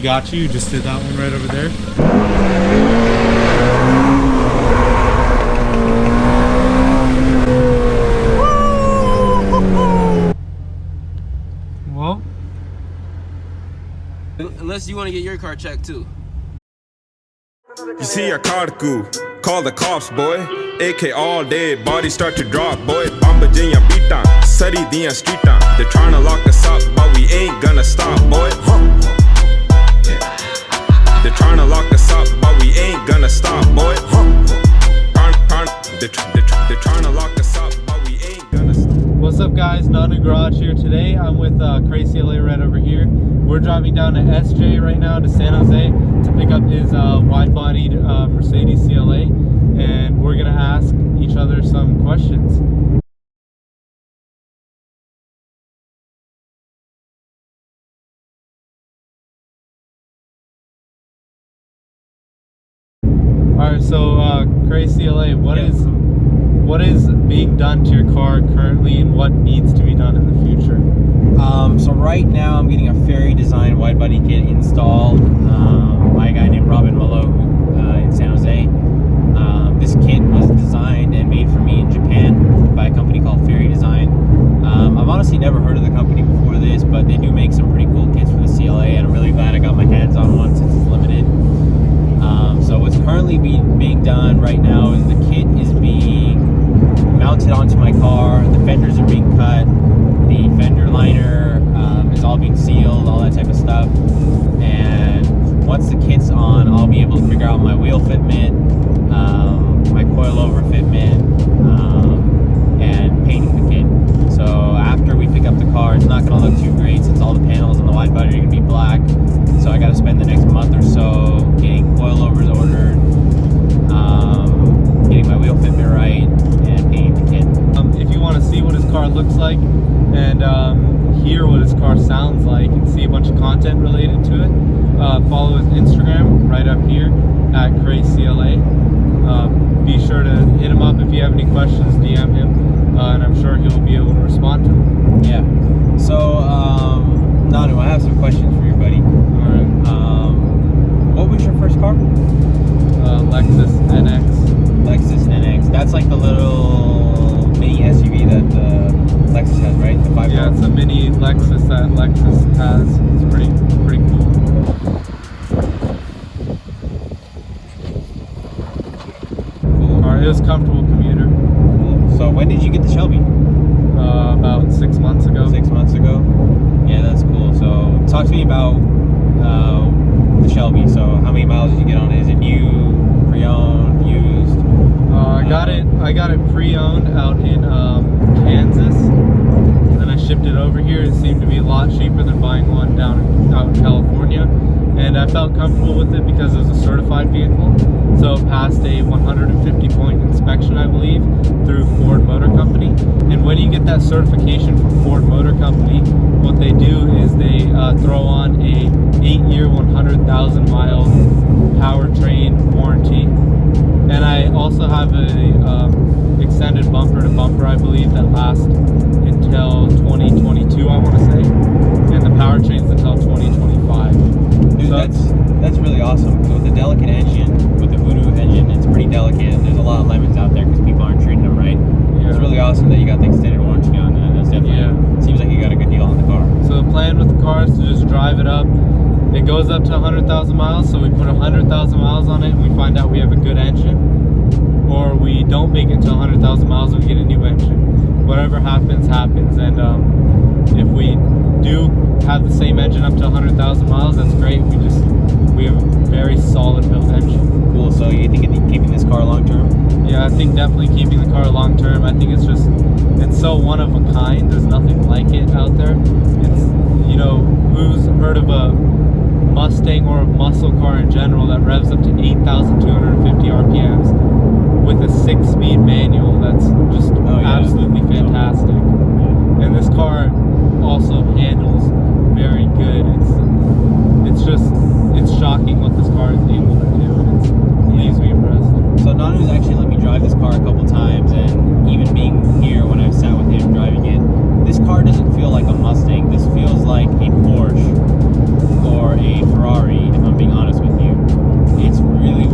He got you. You just did that one right over there. Well, unless you want to get your car checked too. You see your car cool, call the cops, boy. AK all day, body start to drop, boy. Bamba jinya beat down, sari diyan street down. They're trying to lock us up, but we ain't gonna stop, boy. They're trying to lock us up, but we ain't gonna stop, boy. They're trying to lock us up, but we ain't gonna stop. What's up, guys? Nanu Garage here today. I'm with CLA right over here. We're driving down to SJ right now to San Jose to pick up his wide-bodied Mercedes CLA, and we're gonna ask each other some questions. All right, so CLA, what is being done to your car currently, and what needs to be done in the future? So right now I'm getting a Ferry design wide body kit installed by a guy named Robin Mullo in San Jose. This kit was designed and made for me in Japan by a company called Ferry Design. I've honestly never heard of the company before this, but they do make some pretty cool kits for the CLA, and I'm really glad I got my hands on one since it's limited. So what's currently being done right now is the kit is being mounted onto my car, the fenders are being cut, the fender liner is all being sealed, all that type of stuff. And once the kit's on, I'll be able to figure out my wheel fitment, my coilover fitment, and painting the kit. So after we pick up the car, it's not going to look too great since all the panels on the wide body are going to be black. So I got to spend the next month or so getting coilovers ordered, getting my wheel fitment right, and painting the kit. If you want to see what his car looks like and hear what his car sounds like and see a bunch of content related to it, follow his Instagram right up here at CLA. Be sure to hit him up if you have any questions, DM him, and I'm sure he'll be able to respond to them. Yeah. So, Nanu, I have some questions for you, buddy. All right. What was your first car? Lexus NX. Lexus NX. That's like the little mini SUV that the Lexus has, right? The 5 Yeah, it's a mini Lexus that Lexus has. It's pretty cool. Cool. Alright, it was a comfortable commuter. Cool. So when did you get the Shelby? About 6 months ago. 6 months ago? Yeah, that's cool. So talk to me about the Shelby. So how many miles did you get on it? Is it new, pre-owned, used? I got it pre-owned out in Kansas, and then I shipped it over here. It seemed to be a lot cheaper than buying one out in California, and I felt comfortable with it because it was a certified vehicle. So it passed a 150-point inspection, I believe, through Ford Motor Company. And when you get that certification from Ford Motor Company, what they do is they throw on a 8-year, 100,000-mile powertrain warranty. And I also have a extended bumper to bumper, I believe, that lasts until 2022, I want to say, and the powertrain's until 2025. Dude, so that's really awesome. So with the delicate engine, with the Voodoo engine, it's pretty delicate, and there's a lot of lemons out there because people aren't treating them right. Yeah. It's really awesome that you got the extended warranty on that. That's definitely seems like you got a good deal on the car. So the plan with the car is to just drive it up. It goes up to 100,000 miles, so we put 100,000 miles on it and we find out we have a good engine, or we don't make it to 100,000 miles and we get a new engine. Whatever happens, happens. And if we do have the same engine up to 100,000 miles, that's great. We have a very solid built engine. Cool. So you think keeping this car long term? Yeah, I think definitely keeping the car long term. I think it's so one of a kind. There's nothing like it out there. It's, who's heard of a Mustang or a muscle car in general that revs up to 8,250 RPMs with a 6-speed manual? That's just absolutely fantastic. Yeah. And this car also handles very good. It's shocking what this car is able to do, and it leaves me impressed. So Nanu's actually let me drive this car a couple times, and even being here when I've sat with him driving it, this car doesn't feel like a Mustang. This feels like a Porsche or for a Ferrari, if I'm being honest with you. It's really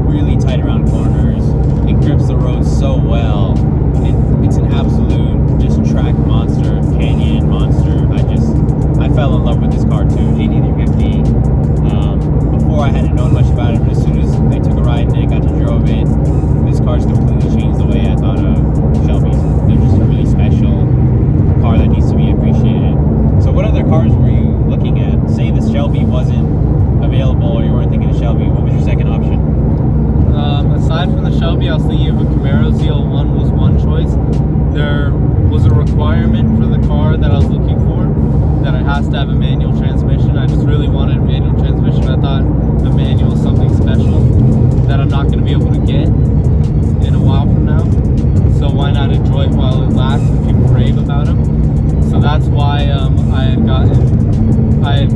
really tight around corners. It grips the road so well. It's an absolute just track monster, canyon monster. I fell in love with this car too, GT350. Before I hadn't known much about it, but as soon as I took a ride and I got to drove it, this car's completely changed the way I thought of Shelbys. They're just a really special car that needs to be appreciated. So what other cars were you looking at? Say the Shelby wasn't available or you weren't thinking of Shelby, what was your second option? Aside from the Shelby, I was thinking of a Camaro. ZL1 was one choice. There was a requirement for the car that I was looking for that it has to have a manual transmission. I just really wanted a manual transmission. I thought a manual is something special that I'm not going to be able to get in a while from now. So why not enjoy it while it lasts and people rave about them? So that's why I had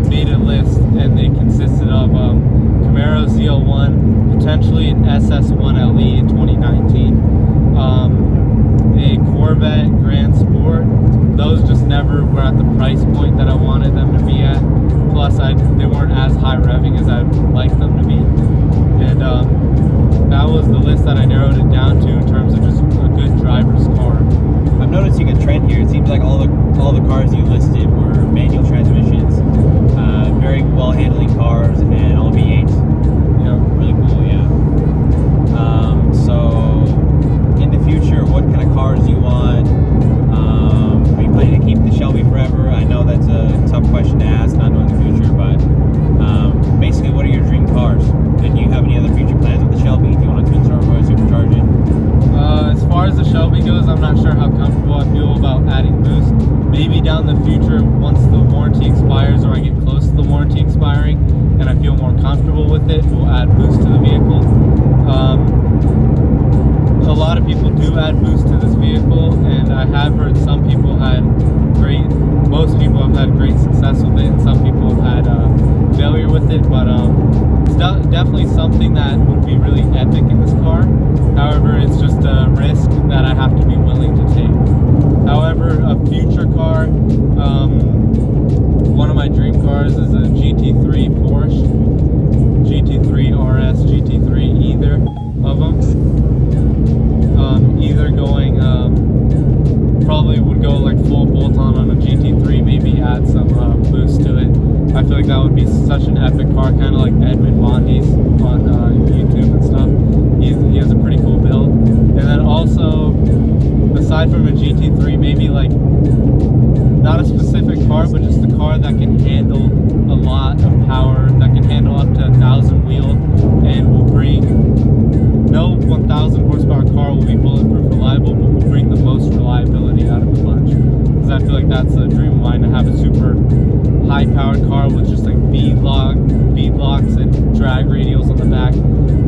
made a list, and they consisted of Camaro ZL1, potentially an SS1LE in 2019, a Corvette Grand Sport. Those just never were at the price point that I wanted them to be at. Plus, they weren't as high revving as I'd like them to be. And that was the list that I narrowed it down to in terms of just a good driver's car. I'm noticing a trend here. It seems like all the cars you listed were manual transmissions, very well handling cars, and all V8s. Yeah, really cool. Yeah. So in the future, what kind of cars do you want? Are you planning to keep the Shelby forever? I know that's a tough question to ask, not knowing the future, but basically, what are your dream cars? And do you have any other future plans with the Shelby? Do you want to twin turbo or supercharge it? As far as the Shelby goes, I'm not sure how comfortable I feel about adding boost. Maybe down the future, once the warranty expires or I get close to the warranty expiring and I feel more comfortable with it, we'll add boost to the vehicle. A lot of people do add boost to this vehicle, and I have heard most people have had great success with it, and some people have had failure with it, but it's definitely something that would be really epic in this car. However, it's just a risk that I have to be willing to take. However, a future car, one of my dream cars is a GT3 Porsche, GT3 RS, GT3, either of them. Either going, probably would go like full bolt-on on a GT3, maybe add some boost to it. I feel like that would be such an epic car, kind of like Edmund Bondi's on YouTube and stuff. He has a pretty cool build. And then also, aside from a GT3, maybe like, not a specific car, but just a car that can handle a lot of power, that can handle up to 1,000 wheel, and will bring, no 1,000 horsepower car will be bulletproof reliable, but will bring the most reliability out of the bunch. Because I feel like that's a dream of mine, to have a super high powered car with just like bead locks and drag radials on the back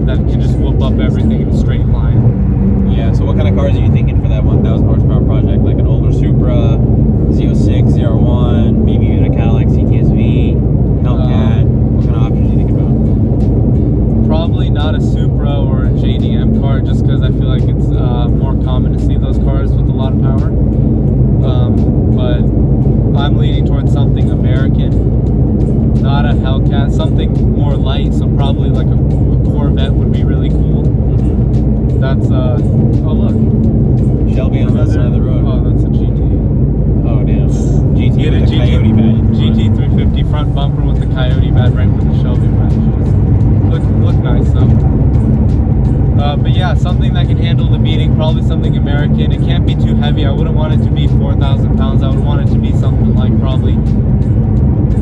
that can just whoop up everything in a straight line. Yeah, so what kind of cars are you thinking for that 1,000 horsepower project? Like an older Supra, Z06, Z01, maybe even a Cadillac CTSV, Hellcat? What kind of options are you thinking about? Probably not a Supra or a JDM car, just because I feel like it's more common to see those cars with a lot of power. But I'm leaning towards something American, not a Hellcat, something more light, so probably like a Corvette would be really cool. That's, oh look. Shelby on the side of the road. Oh, that's a GT. Oh, damn. GT Get with a a Coyote badge. GT350 front bumper with the Coyote badge right where the Shelby badge is. Look nice though. But yeah, something that can handle the beating, probably something American. It can't be too heavy. I wouldn't want it to be 4,000 pounds. I would want it to be something like probably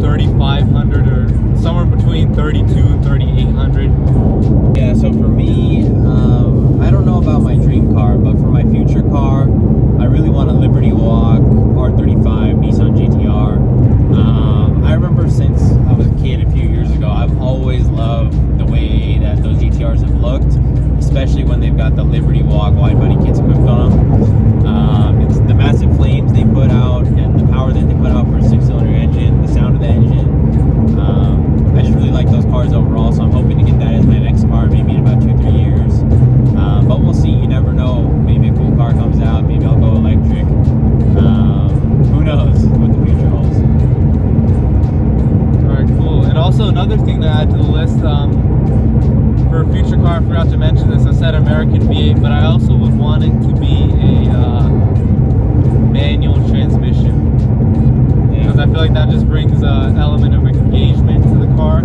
3,500 or somewhere between 32 and 3,800. Yeah, so for me, I don't know about my dream car, but for my future car, I really want a Liberty Walk R35 Nissan GTR. I remember since I was a kid a few years ago, I've always loved the way that those GTRs have looked, especially when they've got the Liberty Walk Widebody kits equipped on them. It's the massive flames they put out and the power that they put out for a 6-cylinder engine, the sound of the engine. I just really like those cars overall, so I'm hoping to get that as my next car, maybe in about 2-3 years. But we'll see. You never know. Maybe a cool car comes out. Maybe I'll go electric. Who knows what the future holds. car, I forgot to mention this. I said American V8, but I also would want it to be a manual transmission. Because I feel like that just brings an element of engagement to the car.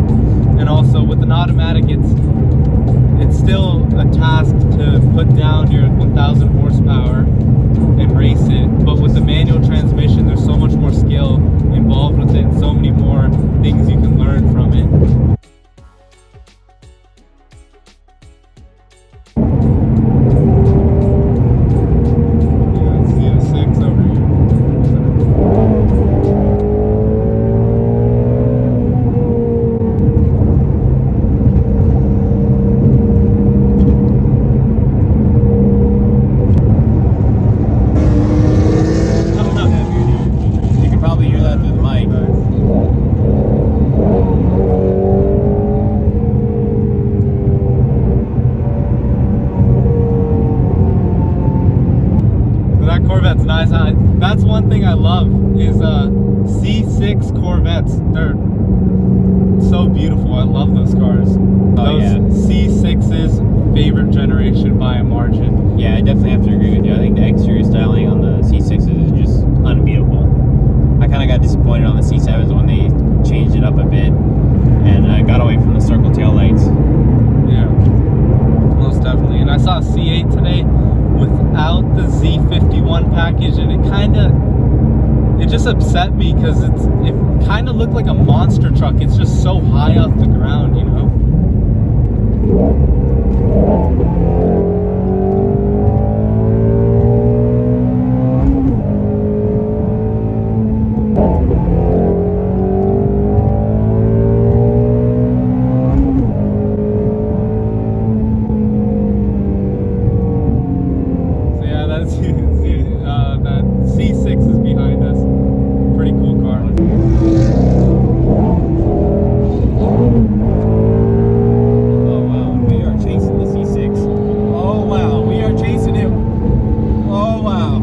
And also with an automatic, it's still a task to put down your 1,000 horsepower and race it. But with the manual transmission, there's so much more skill involved with it, and so many more things you can learn from it. Yeah, let's see a 6 over here. You can probably hear that through the mic. That Corvette's nice. That's one thing I love is C6 Corvettes. They're so beautiful. I love those cars. Those yeah. C6's favorite generation by a margin. Yeah, I definitely have to agree with you. I think the exterior styling on the C6s is just unbeatable. I kind of got disappointed on the C7s when they changed it up a bit and got away from the circle tail lights. Yeah, most definitely. And I saw a C8 today without the Z51 package, and it just upset me because it kind of looked like a monster truck. It's just so high off the ground, you know. So yeah, that C6 is behind us. Pretty cool car. Oh wow, we are chasing the C6. Oh wow, we are chasing him. Oh wow.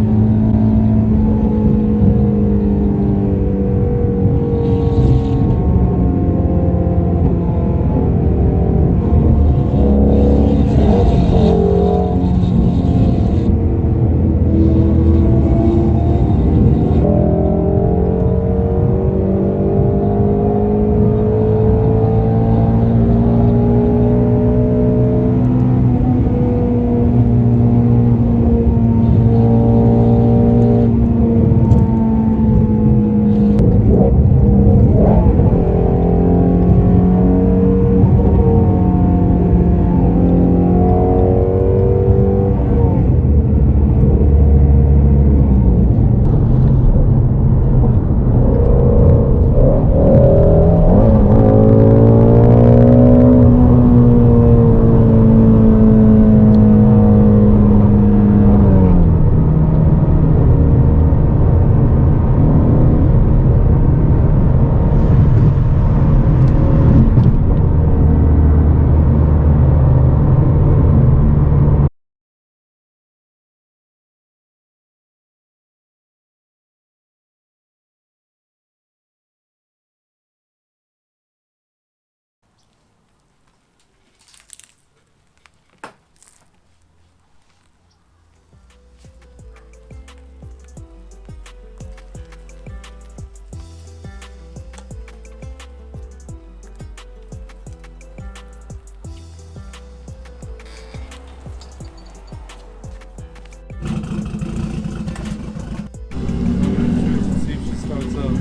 See if she starts up.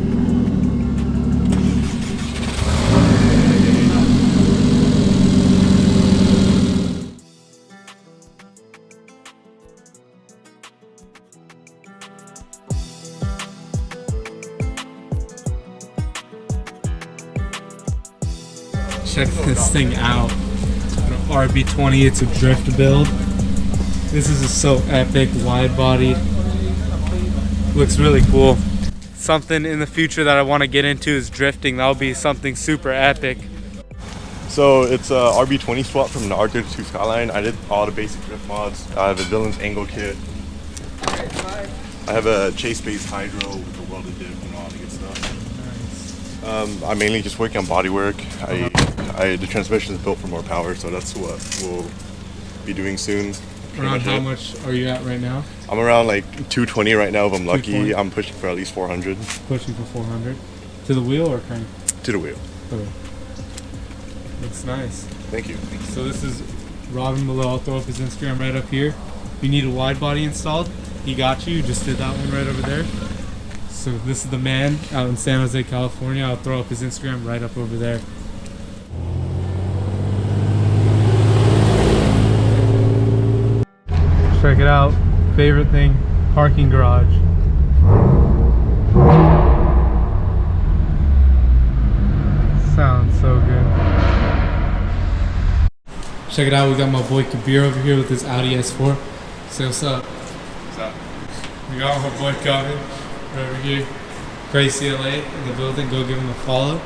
Check this thing out. RB20, it's a drift build. This is so epic, wide bodied. Looks really cool. Something in the future that I want to get into is drifting. That'll be something super epic. So it's a RB20 swap from the R32 Skyline. I did all the basic drift mods. I have a Villains angle kit. I have a chase-based hydro with a welded diff and all the good stuff. I'm mainly just working on bodywork. I The transmission is built for more power, so that's what we'll be doing soon. Around how much are you at right now? I'm around like 220 right now if I'm lucky. 220? I'm pushing for at least 400. Pushing for 400. To the wheel or crank? To the wheel. Okay. Looks nice. Thank you. So this is Robin below. I'll throw up his Instagram right up here. If you need a wide body installed, he got you. You just did that one right over there. So this is the man out in San Jose, California. I'll throw up his Instagram right up over there. Check it out. Favorite thing, parking garage. Sounds so good. Check it out, we got my boy Kabir over here with his Audi S4. Say what's up. What's up? We got my boy Kevin right over here. Crazy CLA in the building. Go give him a follow.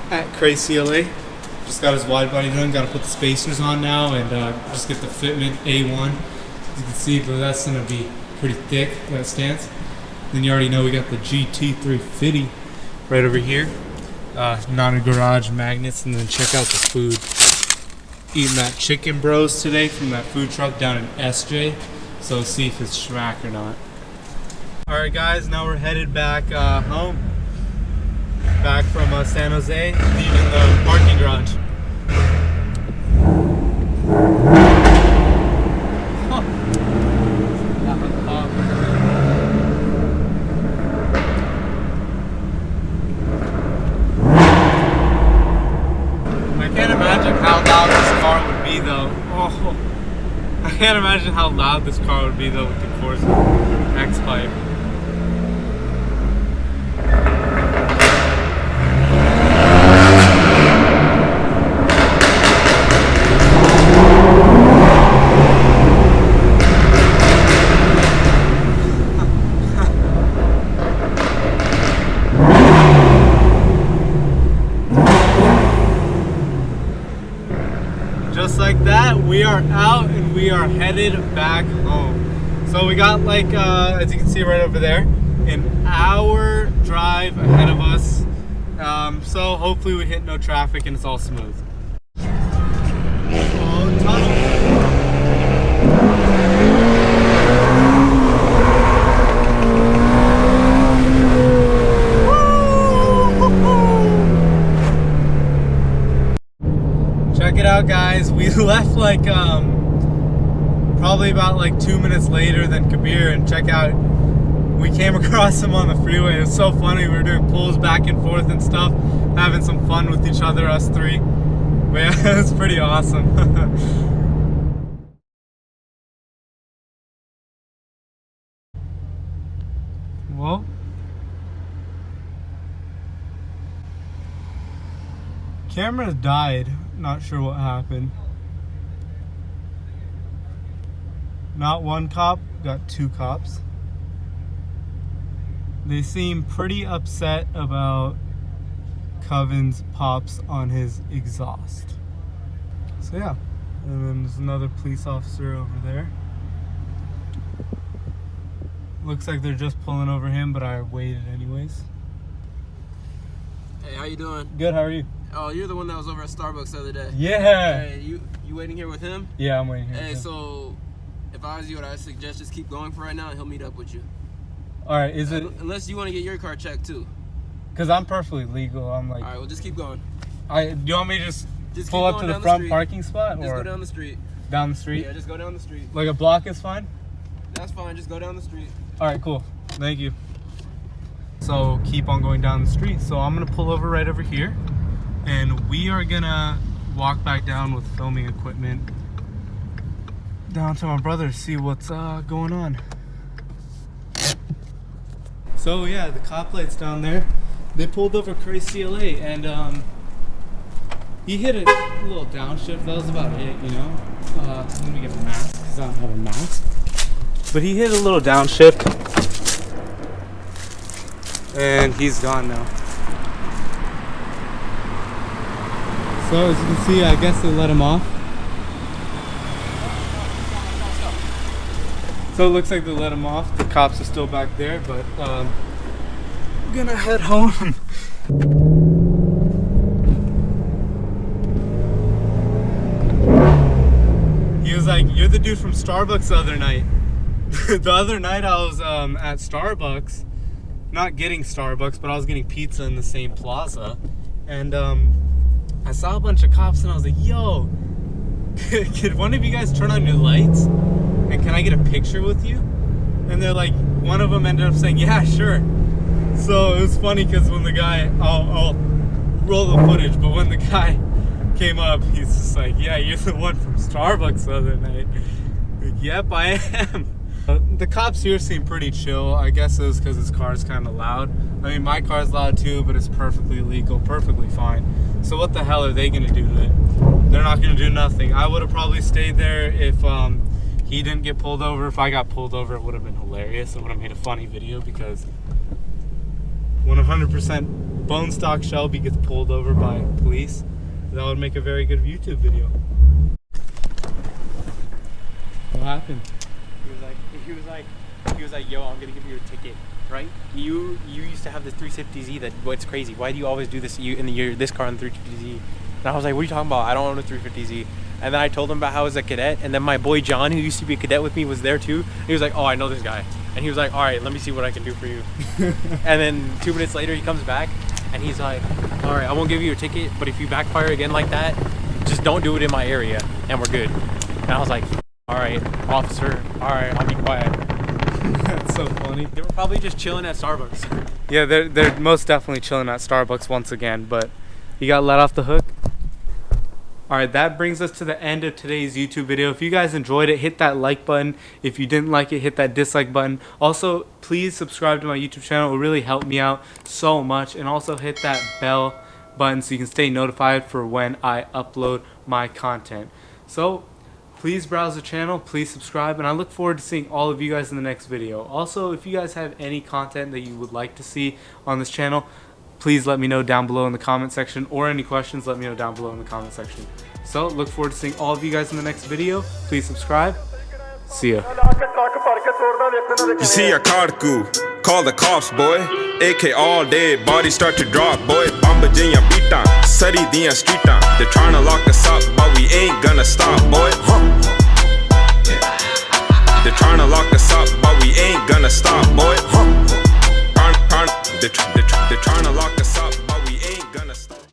At Crazy CLA. Just got his wide body done. Got to put the spacers on now and just get the fitment A1. As you can see, but that's going to be pretty thick, that stance. Then you already know we got the GT350 right over here. Non-garage magnets, and then check out the food. Eating that chicken bros today from that food truck down in SJ. So see if it's schmack or not. Alright guys, now we're headed back home. Back from San Jose, leaving the parking garage. I can't imagine how loud this car would be though with the Corsa X-Pipe. Just like that, we are out and we are headed back home. So we got like, as you can see right over there, an hour drive ahead of us. So hopefully we hit no traffic and it's all smooth. Oh, tunnel. Check it out guys, we left like probably about like 2 minutes later than Kabir, and check out, we came across him on the freeway. It was so funny, we were doing pulls back and forth and stuff, having some fun with each other, us three. But yeah, it was pretty awesome. Well, camera died. Not sure what happened. Not one cop, got two cops. They seem pretty upset about Coven's pops on his exhaust. So yeah, and then there's another police officer over there. Looks like they're just pulling over him, but I waited anyways. Hey, how you doing? Good, how are you? Oh, you're the one that was over at Starbucks the other day. Yeah. Hey, you waiting here with him? Yeah, I'm waiting here. Hey, so if I was you, what I suggest just keep going for right now and he'll meet up with you. All right, is it? Unless you want to get your car checked too. Because I'm perfectly legal. I'm like. All right, well just keep going. Do you want me to just pull up to the front parking spot? Just or go down the street. Down the street? Yeah, just go down the street. Like a block is fine? That's fine, just go down the street. All right, cool. Thank you. So keep on going down the street. So I'm gonna pull over right over here, and we are gonna walk back down with filming equipment down to my brother to see what's going on. So yeah, the cop lights down there, they pulled over Crazy CLA, and he hit a little downshift. That was about it, you know. Let me get a mask because I don't have a mask. But he hit a little downshift, and he's gone now. So as you can see, I guess they let him off. So it looks like they let him off. The cops are still back there, but I'm gonna head home. was like, you're the dude from Starbucks the other night. The other night I was at Starbucks, not getting Starbucks, but I was getting pizza in the same plaza. And I saw a bunch of cops and I was like, yo, could one of you guys turn on your lights? And can I get a picture with you? And they're like, one of them ended up saying, yeah, sure. So it was funny because when the guy, I'll roll the footage, but when the guy came up, he's just like, yeah, you're the one from Starbucks the other night. Like, yep, I am. The cops here seem pretty chill. I guess it was because his car's kind of loud. I mean, my car's loud too, but it's perfectly legal, perfectly fine. So what the hell are they gonna do to it? They're not gonna do nothing. I would have probably stayed there if he didn't get pulled over. If I got pulled over, it would have been hilarious. It would have made a funny video because 100% bone stock Shelby gets pulled over by police. That would make a very good YouTube video. What happened? He was like, yo, I'm gonna give you a ticket, right? You used to have this 350Z. That what's crazy? Why do you always do this? You in the year this car on 350Z? And I was like, what are you talking about? I don't own a 350Z. And then I told him about how I was a cadet, and then my boy John, who used to be a cadet with me, was there too. And he was like, oh, I know this guy. And he was like, all right, let me see what I can do for you. And then 2 minutes later, he comes back, and he's like, all right, I won't give you your ticket, but if you backfire again like that, just don't do it in my area, and we're good. And I was like, all right, officer, all right, I'll be quiet. That's so funny. They were probably just chilling at Starbucks. Yeah, they're most definitely chilling at Starbucks once again, but you got let off the hook. Alright, that brings us to the end of today's YouTube video. If you guys enjoyed it, hit that like button. If you didn't like it, hit that dislike button. Also, please subscribe to my YouTube channel. It will really help me out so much. And also hit that bell button so you can stay notified for when I upload my content. So, please browse the channel, please subscribe, and I look forward to seeing all of you guys in the next video. Also, if you guys have any content that you would like to see on this channel, please let me know down below in the comment section, or any questions, let me know down below in the comment section. So, look forward to seeing all of you guys in the next video. Please subscribe. See ya. You see a carku, call the cops, boy. AK all day, body start to drop, boy. Bamba jinya beataan, sari diyan streetaan. They're trying to lock us up, but we ain't gonna stop, boy. They're trying to lock us up, but we ain't gonna stop, boy. They're trying to lock us up.